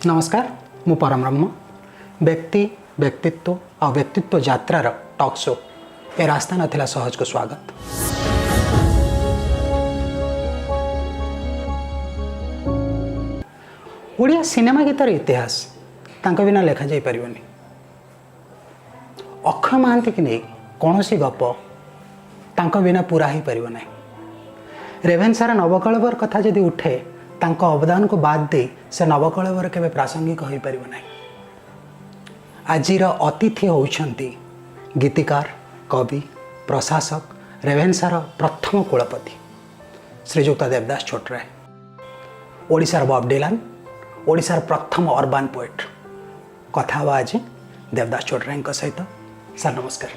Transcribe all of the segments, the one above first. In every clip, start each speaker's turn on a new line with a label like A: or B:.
A: नमस्कार मु परम ब्रह्म व्यक्ति व्यक्तित्व और व्यक्तित्व यात्रार टॉक शो ए रास्ता नथिला सहज को स्वागत। ओडिया सिनेमा गीतर इतिहास तांको बिना लेखा जाई परिबनी। अक्षय महांती की नहीं कौन सी गप तांको बिना पूरा ही परिबो नहीं। रेवेन्सार नवकळेबर कथा जदि उठे तांको अवदान को बाद दे से नवकळेबर केबे प्रासंगिक होई परिबो नहीं। आजिर अतिथि होउछंती गीतिकार कवि प्रशासक रेवेन्सार प्रथम कुलपति श्रीजुक्त देवदास छोटराय, ओडिशार बॉब डिलान, ओडिशार प्रथम अर्बान पोएट। कथा हवा आज देवदास छोटराय सहित। सर नमस्कार।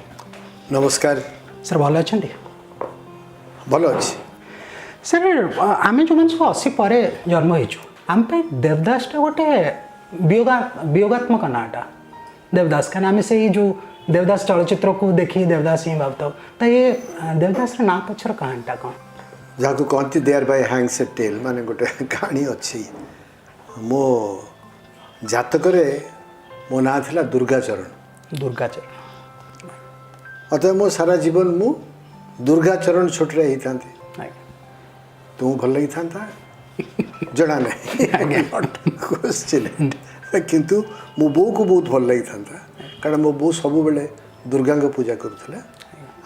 B: नमस्कार
A: सर भल अच्छा?
B: भल अच्छी
A: सर आम जो सब 80 पर जन्म होइछु आम पे देवदासटा गोटे वियोगात्मक नाटा देवदास का नाम से जो देवदास चलचित्र को देखी देवदास ही भावता तो ये देवदास ना पछर कहानीटा कौन
B: जहाँ को कहती thereby hangs a tale माने गोटे कहानी अच्छी। मो जातक मो ना थिला दुर्गाचरण अतः मो सारा जीवन मु दुर्गाचरण छोटरे ही थांती। तुम भल लगी था जना नहीं क्वेश्चन किंतु मो बो को बहुत भल लगी था कारण मो बो सब बेले दुर्गा पूजा करुला।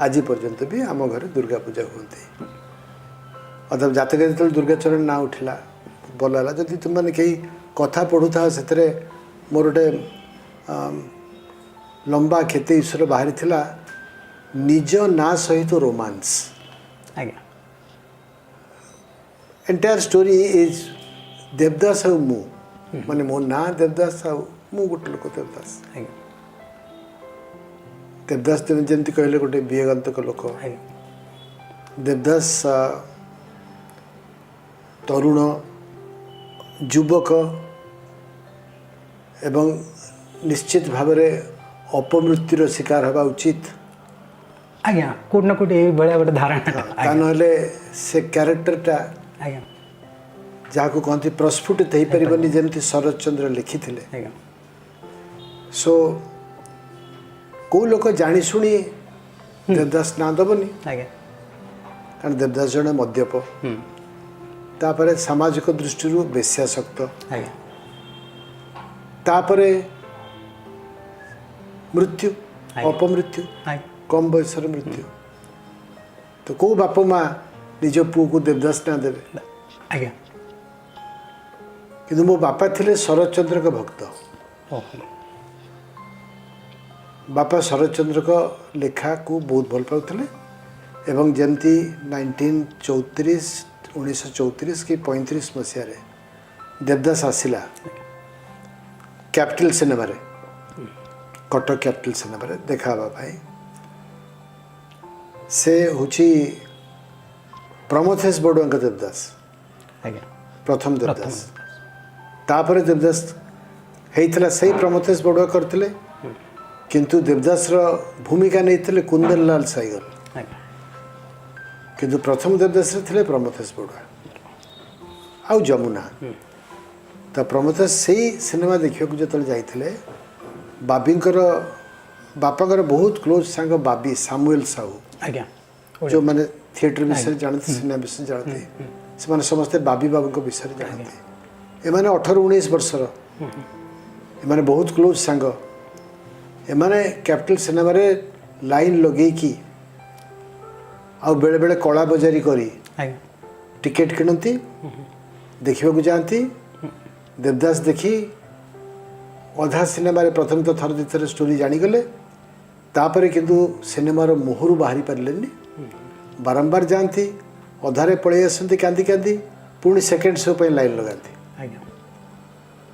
B: आज पर्यंत भी आम घर दुर्गा पूजा होती। अतः जातक जो दुर्गाचरण ना उठिला भल है जदि तुम मैंने कहीं कथा पढ़ू था से मोर गोटे लंबा खेते ईश्वर बाहरी थिला निज ना सहित romance. Entire story is Devdas आउ मु माने मो ना देवदास आउ मु गोटे लोक देवदास। देवदास जमी कहले गोटे वियोगांतक लोक। देवदास तरुण युवक एवं निश्चित भाव अपमृत्युर शिकार हवा उचित।
A: आज्ञा कोट ना कोट बड़ा बड़ा धारणा
B: ना से क्यारेक्टरटा जहाँ को कहती प्रस्फुटित हो पारनी जमी शरद चंद्र लिखी थे। सो कौ लोक जाशुणी देवदास ना दबनी कारण देवदास जड़े मद्यप तापर सामाजिक दृष्टि बेश्यासक्त तापर मृत्यु अपमृत्यु कम बयस मृत्यु। तो कौ बाप माँ निज पुओ को देवदास ना देवे।
A: आज्ञा
B: किंतु मो बापा थिले शरद चंद्र का भक्त। बापा शरद चंद्र का लेखा को बहुत भल पाउथिले एवं जमती 1934 कि 35 मसीह देवदास आसिला कैपिटल सिनेमा रे कटक कैपिटल सिनेमा रे देखा भाई से हुची प्रमोथेश बड़ुआ का देवदास प्रथम देवदास तापर देवदास होता से प्रमोथेश बड़ुआ करते किंतु देवदास भूमिका नहीं कुंदन लाल साइगल किंतु प्रथम देवदास थे प्रमोथेश बड़ुआ आउ जमुना। तो प्रमोथेश से सिनेमा देखा जो जाते बाबींकर बापांकर बहुत क्लोज सांग बाबी सामुएल साहू जो मैंने थिएटर विषय जानते सिनेमा विषय जानते से समस्ते बाबी बाबू विषय जानते। एमाने 18-19 वर्षर एमाने बहुत क्लोज सांग एमाने कैपिटल सिनेमा रे लाइन लगे कि आ बेले बेले कला बजारी करी टिकेट किणती देखा को जाती। देवदास देखी अधा सिनेमा रे प्रथम तो थर दिथर स्टोरी जानीगले तापर किंतु सिनेमार मुहरु बाहरी पारे बारंबार जाती अधारे पलि आसती कांदी कांदी पुणी सेकेंड शो पर लाइन लगाती।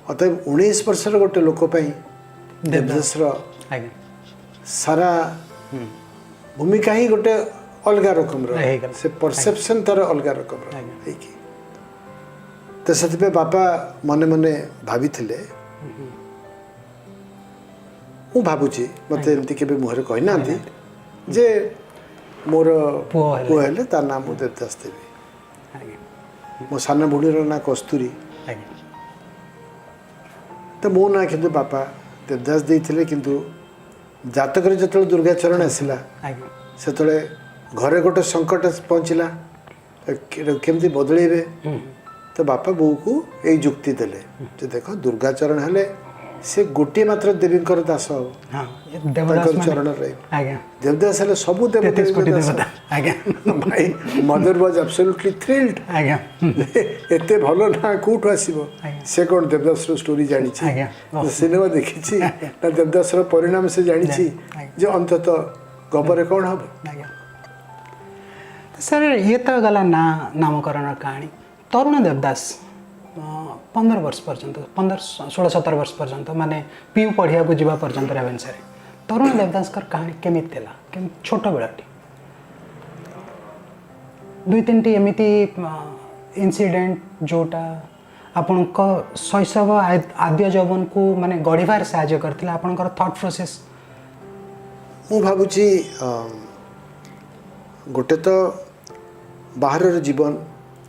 B: अतएव 19 वर्षर गोटे लोक देवदास सारा भूमिका ही गोटे अलग रकम से परसेप्शन तार अलग रकम तो से बापा मने मने भाभी थिले मु भावुची मत एमती के मुहर कही ना जे मोर पुओ हेले तार नाम देवदास देवी। मो सान भूणीर ना कस्तूरी तो मो ना किंतु बापा देवदास देइथिले किंतु जातकरे जतले दुर्गाचरण आसिला
A: आज्ञा
B: सेतले घरे गोटे संकट पहुँचला केमती बदलेबे तो बापा बो को यही जुक्ति देले जे देख दुर्गाचरण हेले से गोटे मात्र देवींकर दास हो
A: हाँ ये देवदास
B: ताकर
A: माने
B: चरण रही
A: आज्ञा
B: देवदास हेले सब देवता
A: 33 कोटी देवता आज्ञा
B: भाई मदर वाज एब्सोल्युटली थ्रिल्ड
A: आज्ञा
B: एते भलो ना कोठो आसीबो
A: आज्ञा।
B: से कोन देवदास रो स्टोरी जानी छी
A: आज्ञा।
B: सिनेमा देखिछि ना देवदास रो परिणाम से जानी छी
A: आज्ञा।
B: जे अंततः गपरे कोन हबो
A: आज्ञा सर ये तो गला ना नामकरण कहानी तरुण देवदास 15 वर्ष पर्यंत 16-17 वर्ष पर्यंत माने पीयू पढ़िया को जीवा पर्यंत रेवेन्सा रे तरुण देवदास कर कहानी केमित थिला केम छोट बेलाटी 2-3 टी एमिति इनसिडेंट जोटा आपणक शैशव आद्य जवन को माने गढ़िबार साहाय्य करथिला आपणकर थॉट प्रोसेस
B: मु भाबुची गोटे तो बाहर जीवन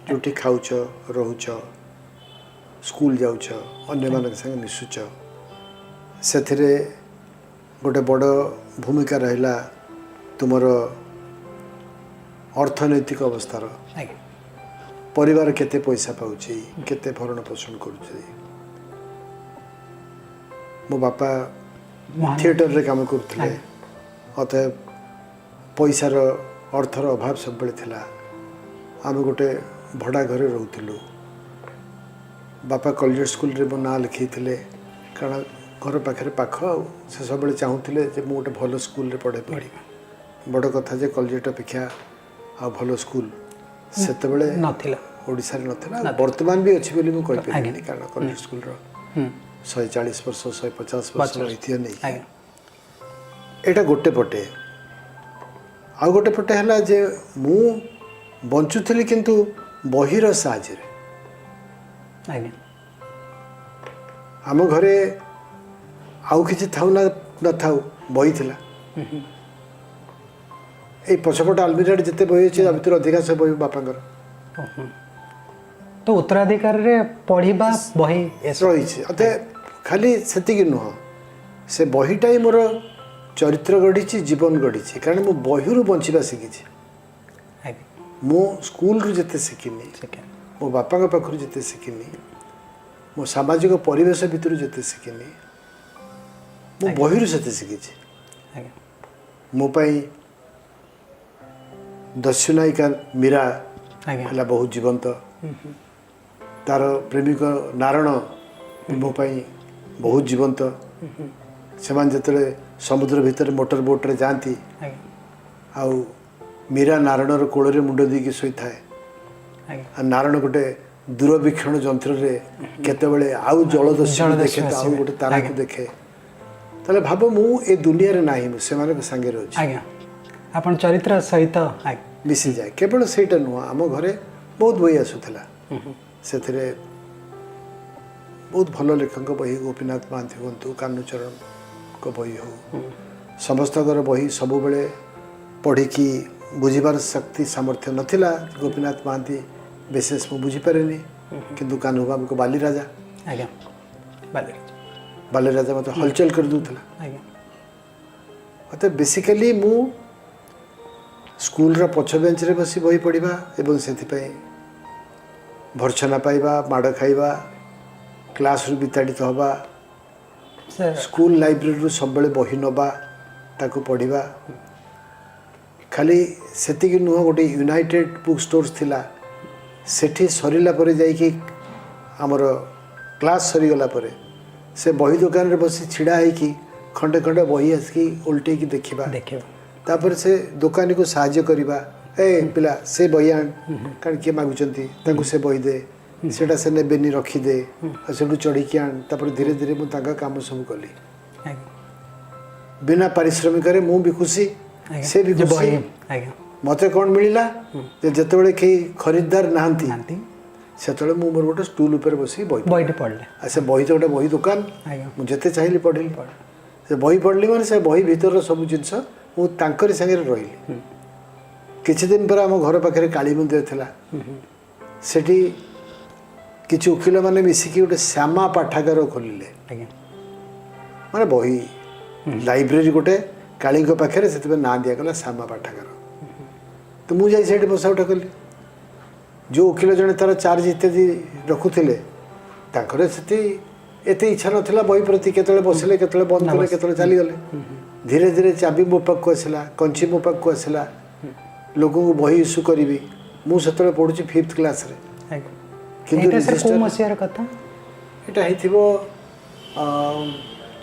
B: जोटी खाऊच रोच स्कूल जाऊच अन्य मान संगे मिसुच से गोटे बड़ भूमिका रहा तुमर अर्थनैतिक अवस्थार
A: आज्ञा
B: परिवार केते पैसा पाउची केते भरण पोषण करुची मो बापा
A: महान
B: थिएटर रे काम करथिले अतः पैसार अर्थर अभाव सब बेले थिला आम गोटे भड़ा घरे रोलु बापा कॉलेज स्कूल रे मो ना लिखी कारण घर पाखे पाख से सब बेले चाहूले जे मु गोटे भल स्कूल रे पढ़े पढ़ी बड़ कथा जे कॉलेज अपेक्षा आ भल स्कूल सेते बेले
A: नथिला
B: ओडिसा रे नथिला वर्तमान भी अछि बोली मु कहि
A: आज्ञा।
B: परिनी कारण कॉलेज स्कूल रो 140 वर्ष 150 वर्ष इतिहास नहीं
A: आज्ञा
B: एटा गोटे पटे आ गोटे पटे हला जे मु बंचुथली किंतु बहिर साहाଯ୍ୟ
A: आज्ञा
B: आम घरे आउ किछि थाउ ना न थाउ बही थिला ए पछपट आलमीरा जिते बही अछि आ भितर अधिकांश बही बापांकर
A: तो उत्तराधिकार रे पढ़िबा बही
B: रही अते खाली सेतिकी नुह से बहीटा ही मोर चरित्र गढ़ी जीवन गढ़ी कारण मु बहिरू बंचिबा शिखी मु स्कूल रु जिते शिखिनी मो बापा पाखु जिते शिखिनी मो सामाजिक परिवेश भितर जिते शिखिनी मु बहिरू से शिखी मो पाई दस्यु नायिका मीरा है बहुत जीवंत तार प्रेमिक नारायण मो पाई बहुत जीवंत से जिते समुद्र भितर मोटर बोट रे जाती आउ मीरा नारायण कोल मुंड देकी शोई थाए नारायण गोटे दूरवीक्षण यंत्र रे केतेबेले आउ जलदस्यु देखे तो आउ गोटे तारा को देखे ताले भाव मु ए दुनिया रे नाही से माने संगे रहछि
A: आज्ञा आपण चरित्र सहित
B: मिसी जाए केवल सेटा नुह आम घरे बहुत बही आसुला से बहुत भल लेखक बही गोपीनाथ महांती हूँ कान्हूचरण को बही हो समस्त बही सब बेले पढ़ी बुझीबार शक्ति सामर्थ्य नथिला गोपीनाथ महांती विशेष मु बुझीपारे किंतु कान्हू बाबू को बाली राजा
A: आज्ञा
B: बाली राजा मतलब हलचल कर दूला
A: आज्ञा
B: मत बेसिकली मु स्कूल रा पछ बेंच रे बसी बही पढ़ा एवं से भर्सना पाइबा माड़ खाइबा क्लास रु विताड़ित हवा स्कूल लाइब्रेरी सब बेले बही नबा ताकू पढ़ा खाली सेतिकी नुह गोटे यूनाइटेड बुक स्टोर्स थिला सेठी सरीला परे जाइकी आमर क्लास सरीगला परे से बही दुकान रे बसी छिड़ा होइकी खंडे खंडे बही आसिकी उल्टे की देखिबा तापर से दुकानी को साहाय्य करिबा ए पिला से बही आन कारण किए मागुचंती तांको से बही दे सेटा से नेबेनी रखी दे आ सेठू चढ़ी के आन तापर धीरे धीरे मु तांका काम सब कली बिना पारिश्रमिक रे मु भी खुशी से भी खुशी मते कौन मिलला जे जतबेले कई खरीदार नाहंती सेतबेले मु मोर गोटे स्टूल ऊपर बसी बही
A: पढ़ले
B: आ से बही तो गोटे बही दुकान मु जते चाहिली पढ़िली से बही पढ़ली माने से बही भीतर सब जिंस मु तांकरी संगे रहिली किछि दिन पर हम घर पाखे काली मंदिर थिला सेठी किसी वकिल मैंने मिसिकी गोटे श्यामा पाठागार खोलिले
A: आज्ञा
B: माने बही लाइब्रेरी गोटे काली पाखे से ना दिगला श्यामा पाठागार तो मुझे जाई बसा उठा कली जो वकिल जड़े तार चार्ज इत्यादि रखुले एत इच्छा नाला बही प्रति केतले बसिले केतले बंद कले केतले चलीगले धीरे धीरे चाबी मो पाक आसला कंची मो पाक आसला लोक बही इश्यू करी मुझे पढ़ुची 5th क्लास रे
A: किंतु रजिस्टर मसियार कथा
B: एटा हिथिबो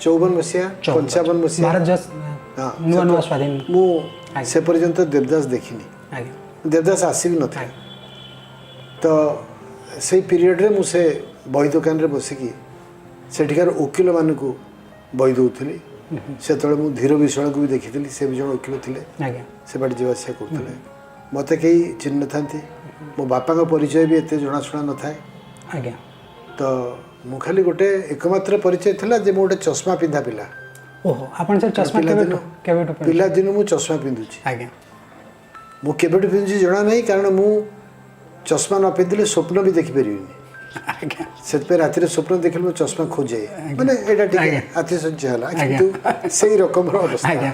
B: 54 मसिया 55 मसिया
A: भारत जस नुआ नुआ स्वाधीन
B: मु से पर्यंत देवदास देखिनी
A: आज्ञा
B: देवदास आसी भी नथा तो से पीरियड रे मुझे बही दुकान रे बसिकी सेठिकार वकिल मानक बही दौली से मु धीर विश्वाल को भी देखी से भी जन वकिल थे
A: आज्ञा
B: से बाटे जावासिया करते मत कहीं चिन्ह था मो बापा का परिचय भी एत जनाशुना न था
A: आज्ञा
B: तो मु खाली गोटे एकमात्र परिचय था जे मो गोटे चश्मा पिंधा पिला
A: ओहो आपण सर चश्मा केबेटो
B: पिला दिन मु चश्मा पिंधुची
A: आज्ञा
B: मु केबेटो पिंधुची जना नहीं कारण मु चश्मा न पिंधिले स्वप्न भी देखि परिबिनी
A: आज्ञा
B: से राति स्वप्न देखिले मो चश्मा खोजे माने एटा ठीक अतिशय हला किंतु सही रकम अवस्था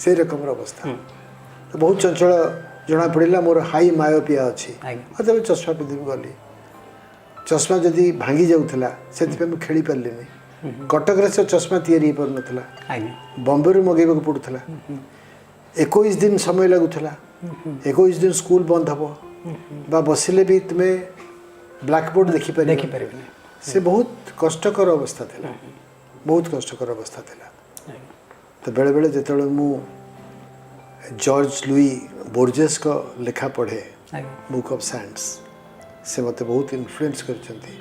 B: सही रकम अवस्था तो बहुत चंचल जना पड़ा मोर हाई मायोपिया अच्छी तब चश्मा पिंधि गली चश्मा जदि भांगी जाऊला से खेली पार्ली कटक से चश्मा तैयारी पार नाला बम्बे मगेबा पड़ूला 21 दिन समय लगुला 21 दिन स्कूल बंद हम बा बसिले भी तुम्हें ब्लैकबोर्ड देखिपार से बहुत कष्टकर अवस्था था बहुत कष्टकर अवस्था था तो बेले बेले जो मु जॉर्ज लुई बोर्जेस का लेखा पढ़े बुक ऑफ साइंस से मते बहुत इन्फ्लुएंस करछंती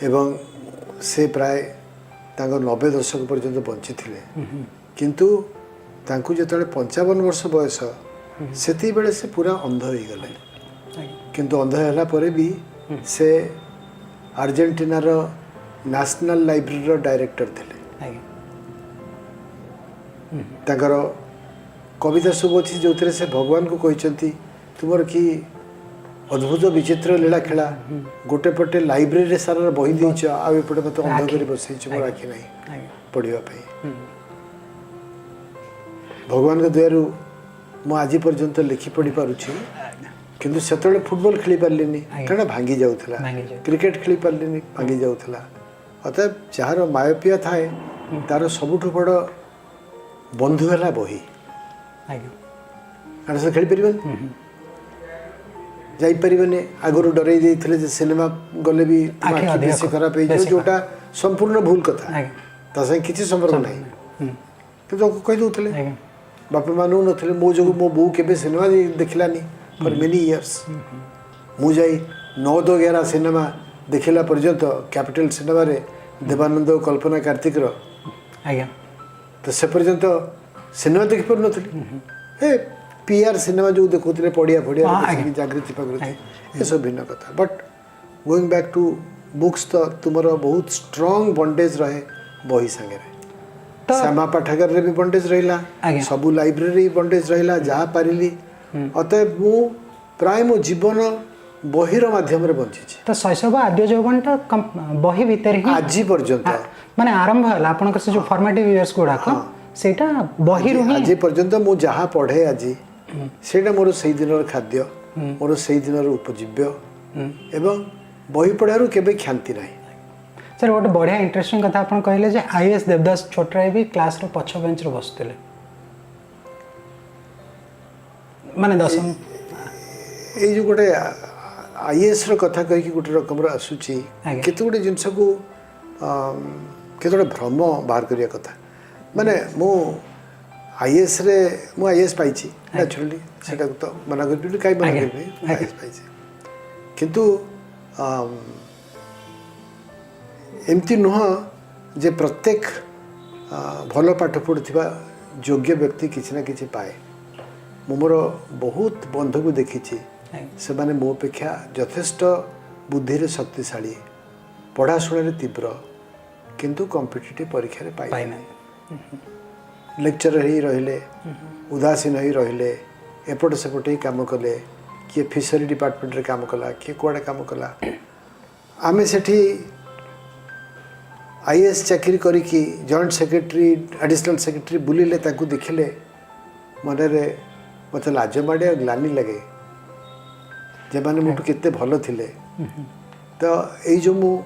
B: एवं से प्राय 90 दशक पर्यंत बंची थिले किंतु तांकु जेतले 55 वर्ष बयस सेती बेले से पूरा अंध हो गले किंतु अंध होला परे भी से अर्जेंटीना रो नेशनल लाइब्रेरी रो डायरेक्टर थिले तांकर कविता सब अच्छी जो से भगवान को कहते तुमर कि अद्भुत विचित्र लीला खेला गोटे पटे लाइब्रेरी सारा बही देच आउपटे मत अंध कर बसई मोर आखि ना पढ़ाई भगवान के दयारू मु आज पर्यंत लिखि पढ़ी पारुछि किंतु सेतले फुटबॉल खेली पारलिनी कारण भांगी जाउथला क्रिकेट खेली पारलिनी भांगी जाउथला अतः जार मायोपिया थाए तार सबुठु बड़ बंधु है बही कारण से खेली पारे जापरें आगुरी डरई देते सिनेमा गले भी बेसी खराब हो जोटा संपूर्ण भूल कथा तासे किसी संपर्क ना कि कहीदे बापा मानू नी मो जो मो बो के सिनेमा देखलानी फॉर मेनी इयर्स मुझे 9-11 सिनेमा देखला पर्यंत कैपिटल सिनेमा रे देवानंद और कल्पना कार्तिक तो से पर्यंत सिनेमा देखी पार नी पीआर सिनेमा जो देखुते पड़िया फड़िया जागृति पागृति ये सब भिन्न कथा but going back to books तो तुमर बहुत स्ट्रांग बंडेज रहे बही सांगे श्यामा पाठागार रे भी बंडेज रहिला सबू लाइब्रेरी बंडेज रहिला जहाँ पारिली अतएव मु प्राय मो जीवन बहिर माध्यम रे बंची
A: तो शैशव आद्य यौवनटा बही भीतर ही
B: आज पर्यंत
A: माने आरंभ हला आपन से जो फॉर्मेटिव इयर्स गुडा सेटा बही रुही
B: आज पर्यंत मु जहाँ पढ़े आज सेटा मोर से दिन खाद्य मोर से दिन उपजीव्य एवं बही पढ़ार केबे ख्याति ना
A: सर गोटे बढ़िया इंटरेस्टिंग कथा आप कहले जे आईएएस देवदास छोटराय भी क्लास रो पछ बेंच रे बसुले माने दशम
B: ये जो गोटे आईएएस रो कथा कहि गोटे रकम आसुची केते गोटे जिनस को केते गोटे भ्रम बाहर करिया कथा माने मु आईएएस रे मु आईएएस पाइछि नेचुरली सेटा तो मना करबी काई मना करबी आईएएस पाइछि किंतु एमती नुह जे प्रत्येक भल पाठ पढ़ुवा योग्य व्यक्ति किसी ना किसी पाए मु मोर बहुत बंधु को देखी से माने मो अपेक्षा यथेष्ट बुद्धि रे शक्तिशाली पढ़ाशुण तीव्र किंतु कॉम्पिटिटिव परीक्षा रे पाई लेक्चर ही रहिले उदासीन ही रहिले एपट सेपट ही काम कले किए फिशरी डिपार्टमेंट रे काम कला किए कुआडे काम कला आमे सेठी आईएएस चाकरी करिकी जॉइंट सेक्रेटरी एडिशनल सेक्रेटरी बुलिले ताकू देखिले मनरे मत लाज माड़े और ग्लानी लगे जे माने मोटू केते भलो थिले तो एई जो मु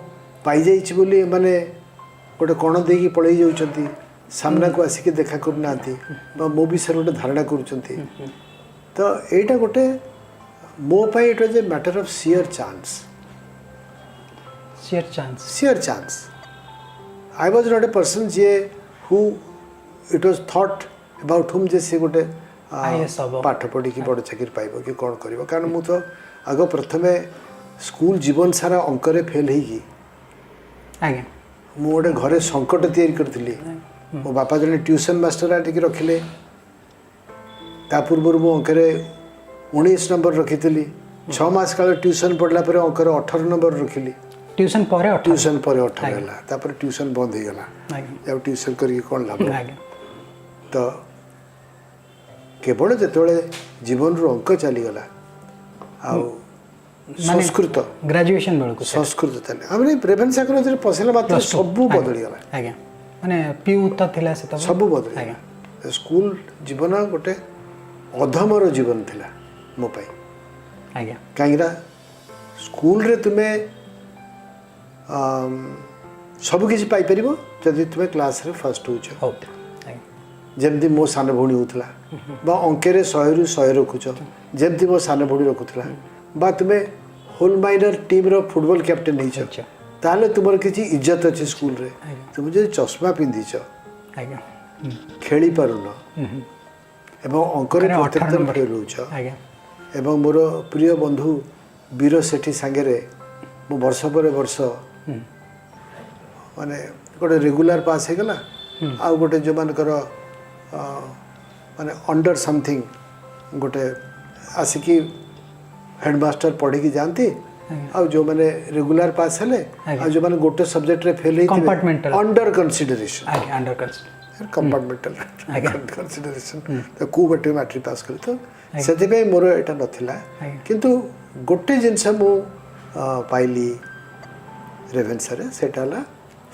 B: पाई जाइछि बोली माने गोटे कोण देकी पळै जाउछंती सामना को आसिके देखा करनांती मो विषय गोटे धारणा करूछंती तो एटा गोटे मो पाई it was a matter of sheer chance sheer chance I was not a person जे who it was thought about whom जे से गोटे पाठ पढ़ी कि बड़ चाकरी पाइबो कि कोन करिवो कारण मु तो आगो प्रथमे स्कूल जीवन सारा अंकरे फेल हेगी
A: आगे
B: मु गोटे घरे संकट तैयारी करथिली मो बापा जने ट्यूशन मास्टर आटी कि रखिले ता पूर्व मु अंकरे 19 नंबर रखितली 6 मास काल ट्यूशन पढ़ला पर अंकरे 18 नंबर रखिली
A: ट्यूशन पर
B: 18 ହେଲା ତାପରେ ट्यूशन बंद हो गला जब ट्यूशन करके कोन लाभ तो केवल जेतोले जीवन रो अंक चली गला आ संस्कृत
A: ग्रेजुएशन बेलको
B: संस्कृत तले हमने रेभेन्सा कॉलेज रे पसेला मात्र सब बदली गला
A: आगे माने पीयू त थिला से त
B: सब बदली आगे स्कूल जीवन गोटे अधमर जीवन थिला मो पाई
A: आगे
B: कांगरा स्कूल रे तुमे सब किसी पाई परिबो जदि तुमे क्लास रे फर्स्ट होछ
A: हो
B: जेमती मो सान भौणी होतला बा अंकेरे 100 रु 100 रखुछ जेमती मो सान भौणी रखुतला बा तुमे होल माइनर टीम रो फुटबॉल कैप्टन नहीं छ ताले तुमर किछि इज्जत अछि स्कूल रे तुम जे चश्मा पिंदी छ
A: आगे
B: खेली पारुनो एवं अंकरे प्रत्येक फेल होछ
A: आगे
B: एवं मोर प्रिय बंधु वीर सेठी सांगेरे मो वर्ष पर वर्ष माने गोटे रेगुलर पास हो गला आ गोटे जो मानकर माने अंडर समथिंग गोटे आसिकी हेडमास्टर पढ़ी की जानती आ जो माने रेगुलर पास हेले आ जो माने गोटे सब्जेक्ट रे फेल
A: कंपार्टमेंटल
B: अंडर कंसीडरेशन
A: आगे अंडर कंसीडर
B: कंपार्टमेंटल कंसीडरेशन तो को बटे मैट्रिक पास कर तो सेते पे मोर एटा नथिला किंतु गोटे जिंस मु पाइली रेभेन्सा रे सेटा ला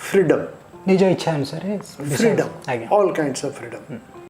B: फ्रीडम
A: निज इच्छा अनुसार
B: freedom all kinds of freedom